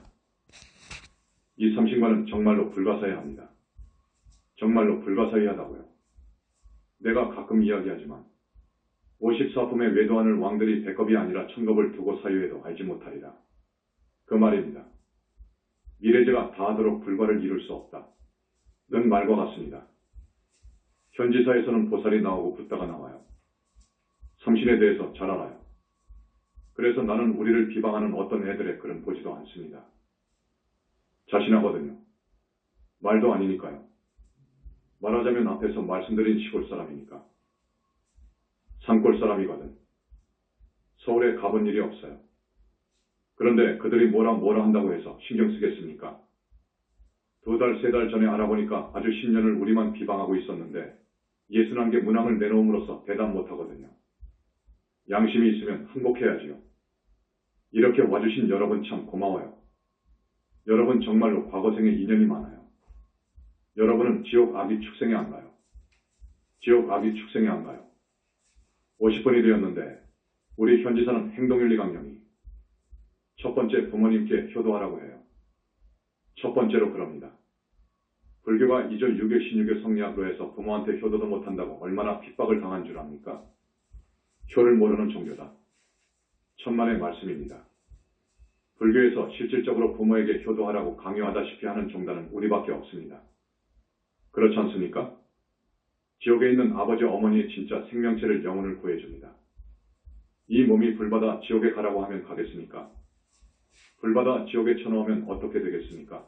이 삼신관은 정말로 불가사의합니다. 정말로 불가사의하다고요. 내가 가끔 이야기하지만 54품의 외도하는 왕들이 100겁이 아니라 1000겁을 두고 사유해도 알지 못하리라. 그 말입니다. 미래제가 다하도록 불과를 이룰 수 없다. 는 말과 같습니다. 현지사에서는 보살이 나오고 붓다가 나와요. 삼신에 대해서 잘 알아요. 그래서 나는 우리를 비방하는 어떤 애들의 글은 보지도 않습니다. 자신하거든요. 말도 아니니까요. 말하자면 앞에서 말씀드린 시골 사람이니까. 산골 사람이거든. 서울에 가본 일이 없어요. 그런데 그들이 뭐라 한다고 해서 신경 쓰겠습니까? 2달, 3달 전에 알아보니까 아주 10년을 우리만 비방하고 있었는데 61개 문항을 내놓음으로써 대답 못하거든요. 양심이 있으면 항복해야지요. 이렇게 와주신 여러분 참 고마워요. 여러분 정말로 과거생에 인연이 많아요. 여러분은 지옥 아기 축생에 안 가요. 지옥 아기 축생에 안 가요. 50분이 되었는데 우리 현지사는 행동윤리 강령이 첫 번째 부모님께 효도하라고 해요. 첫 번째로 그럽니다. 불교가 2절 유교 신유교 성리학으로 해서 부모한테 효도도 못한다고 얼마나 핍박을 당한 줄 압니까? 효를 모르는 종교다. 천만의 말씀입니다. 불교에서 실질적으로 부모에게 효도하라고 강요하다시피 하는 종단은 우리밖에 없습니다. 그렇지 않습니까? 지옥에 있는 아버지 어머니의 진짜 생명체를 영혼을 구해줍니다. 이 몸이 불받아 지옥에 가라고 하면 가겠습니까? 불받아 지옥에 쳐넣으면 어떻게 되겠습니까?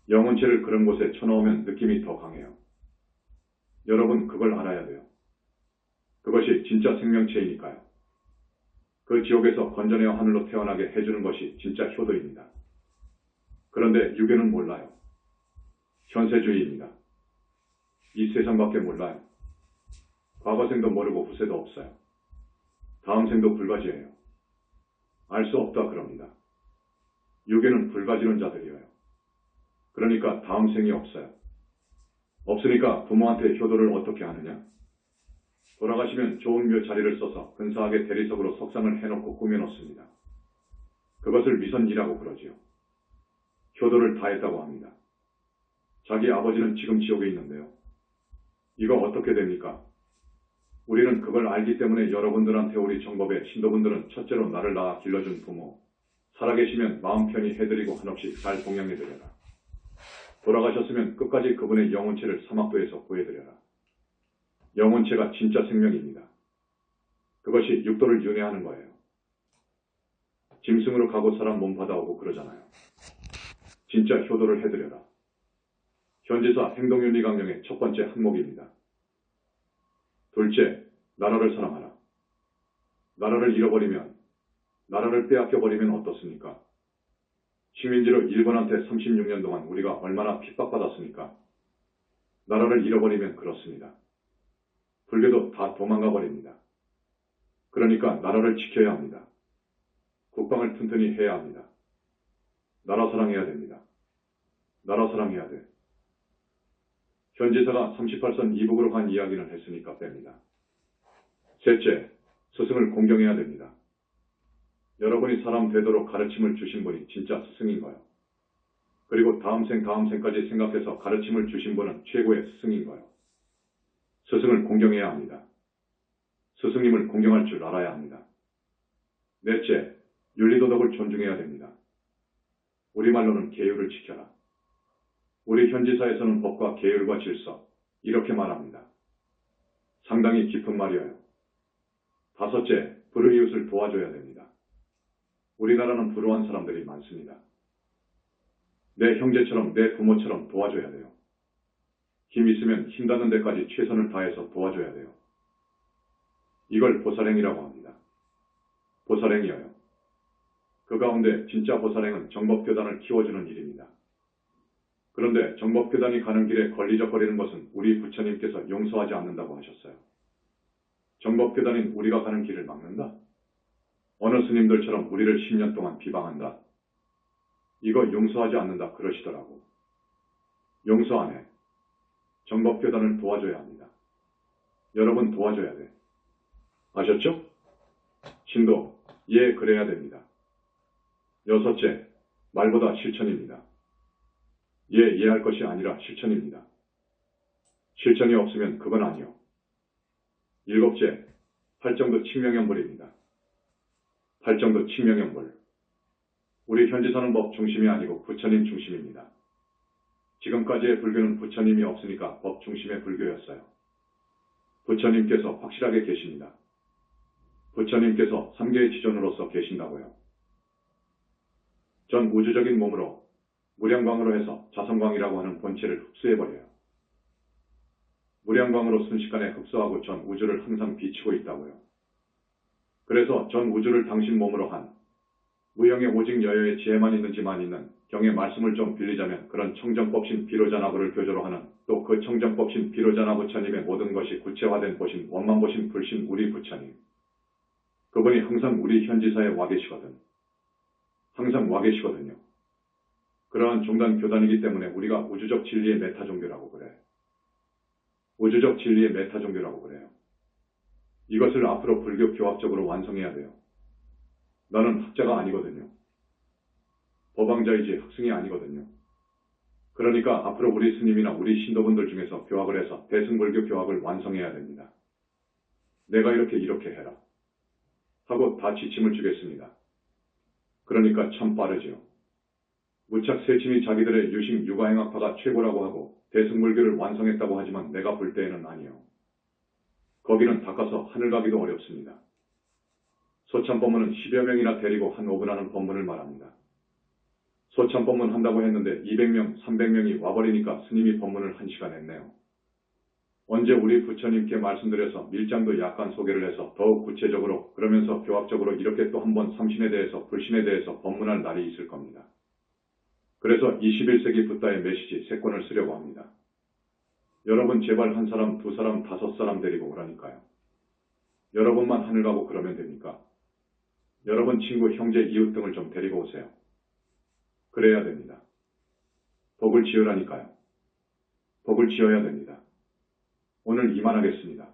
영혼체를 그런 곳에 쳐넣으면 느낌이 더 강해요. 여러분 그걸 알아야 돼요. 그것이 진짜 생명체이니까요. 그 지옥에서 건져내어 하늘로 태어나게 해주는 것이 진짜 효도입니다. 그런데 유교는 몰라요. 현세주의입니다. 이 세상밖에 몰라요. 과거생도 모르고 후세도 없어요. 다음 생도 불가지예요. 알 수 없다 그럽니다. 유교는 불가지론자들이에요. 그러니까 다음 생이 없어요. 없으니까 부모한테 효도를 어떻게 하느냐? 돌아가시면 좋은 묘 자리를 써서 근사하게 대리석으로 석상을 해놓고 꾸며놓습니다. 그것을 미선지라고 그러지요. 효도를 다 했다고 합니다. 자기 아버지는 지금 지옥에 있는데요. 이거 어떻게 됩니까? 우리는 그걸 알기 때문에 여러분들한테 우리 정법의 신도분들은 첫째로 나를 낳아 길러준 부모, 살아계시면 마음 편히 해드리고 한없이 잘 봉양해드려라. 돌아가셨으면 끝까지 그분의 영혼체를 사막도에서 구해드려라. 영혼체가 진짜 생명입니다. 그것이 육도를 윤회하는 거예요. 짐승으로 가고 사람 몸 받아오고 그러잖아요. 진짜 효도를 해드려라. 현지사 행동윤리 강령의 첫 번째 항목입니다. 둘째, 나라를 사랑하라. 나라를 잃어버리면, 나라를 빼앗겨버리면 어떻습니까? 식민지로 일본한테 36년 동안 우리가 얼마나 핍박받았습니까? 나라를 잃어버리면 그렇습니다. 불교도 다 도망가 버립니다. 그러니까 나라를 지켜야 합니다. 국방을 튼튼히 해야 합니다. 나라 사랑해야 됩니다. 나라 사랑해야 돼. 현지사가 38선 이북으로 간 이야기는 했으니까 뺍니다. 셋째, 스승을 공경해야 됩니다. 여러분이 사람 되도록 가르침을 주신 분이 진짜 스승인 거예요. 그리고 다음 생까지 생각해서 가르침을 주신 분은 최고의 스승인 거예요. 스승을 공경해야 합니다. 스승님을 공경할 줄 알아야 합니다. 넷째, 윤리도덕을 존중해야 됩니다. 우리말로는 계율을 지켜라. 우리 현지사에서는 법과 계율과 질서, 이렇게 말합니다. 상당히 깊은 말이에요. 다섯째, 불의이웃을 도와줘야 됩니다. 우리나라는 불우한 사람들이 많습니다. 내 형제처럼 내 부모처럼 도와줘야 돼요. 힘 있으면 힘 닿는 데까지 최선을 다해서 도와줘야 돼요. 이걸 보살행이라고 합니다. 보살행이여요. 그 가운데 진짜 보살행은 정법교단을 키워주는 일입니다. 그런데 정법교단이 가는 길에 걸리적거리는 것은 우리 부처님께서 용서하지 않는다고 하셨어요. 정법교단인 우리가 가는 길을 막는다? 어느 스님들처럼 우리를 10년 동안 비방한다? 이거 용서하지 않는다 그러시더라고. 용서 안 해. 정법교단을 도와줘야 합니다. 여러분 도와줘야 돼. 아셨죠? 신도, 예, 그래야 됩니다. 여섯째, 말보다 실천입니다. 예, 이해할 것이 아니라 실천입니다. 실천이 없으면 그건 아니요. 일곱째, 팔정도 칙명연불입니다. 팔정도 칙명연불. 우리 현지사는 법 중심이 아니고 부처님 중심입니다. 지금까지의 불교는 부처님이 없으니까 법 중심의 불교였어요. 부처님께서 확실하게 계십니다. 부처님께서 3계의 지존으로서 계신다고요. 전 우주적인 몸으로 무량광으로 해서 자성광이라고 하는 본체를 흡수해버려요. 무량광으로 순식간에 흡수하고 전 우주를 항상 비추고 있다고요. 그래서 전 우주를 당신 몸으로 한 무형의 오직 여여의 지혜만 있는 지만 있는 경의 말씀을 좀 빌리자면 그런 청정법신 비로자나부를 교조로 하는 또 그 청정법신 비로자나 부처님의 모든 것이 구체화된 보신 원만보신 불신 우리 부처님. 그분이 항상 우리 현지사에 와 계시거든. 항상 와 계시거든요. 그러한 종단 교단이기 때문에 우리가 우주적 진리의 메타 종교라고 그래. 우주적 진리의 메타 종교라고 그래요. 이것을 앞으로 불교 교학적으로 완성해야 돼요. 나는 학자가 아니거든요. 법왕자이지 학승이 아니거든요. 그러니까 앞으로 우리 스님이나 우리 신도분들 중에서 교학을 해서 대승불교 교학을 완성해야 됩니다. 내가 이렇게 해라. 하고 다 지침을 주겠습니다. 그러니까 참 빠르지요. 무착 세침이 자기들의 유식 유가행학파가 최고라고 하고 대승불교를 완성했다고 하지만 내가 볼 때에는 아니요. 거기는 닦아서 하늘 가기도 어렵습니다. 소참법문은 10여 명이나 데리고 한 5분 하는 법문을 말합니다. 소참법문 한다고 했는데 200명, 300명이 와버리니까 스님이 법문을 1시간 했네요. 언제 우리 부처님께 말씀드려서 밀장도 약간 소개를 해서 더욱 구체적으로 그러면서 교학적으로 이렇게 또 한번 삼신에 대해서 불신에 대해서 법문할 날이 있을 겁니다. 그래서 21세기 붓다의 메시지 3권을 쓰려고 합니다. 여러분 제발 한 사람, 두 사람, 5사람 데리고 오라니까요. 여러분만 하늘 가고 그러면 됩니까? 여러분 친구, 형제, 이웃 등을 좀 데리고 오세요. 그래야 됩니다. 복을 지으라니까요. 복을 지어야 됩니다. 오늘 이만하겠습니다.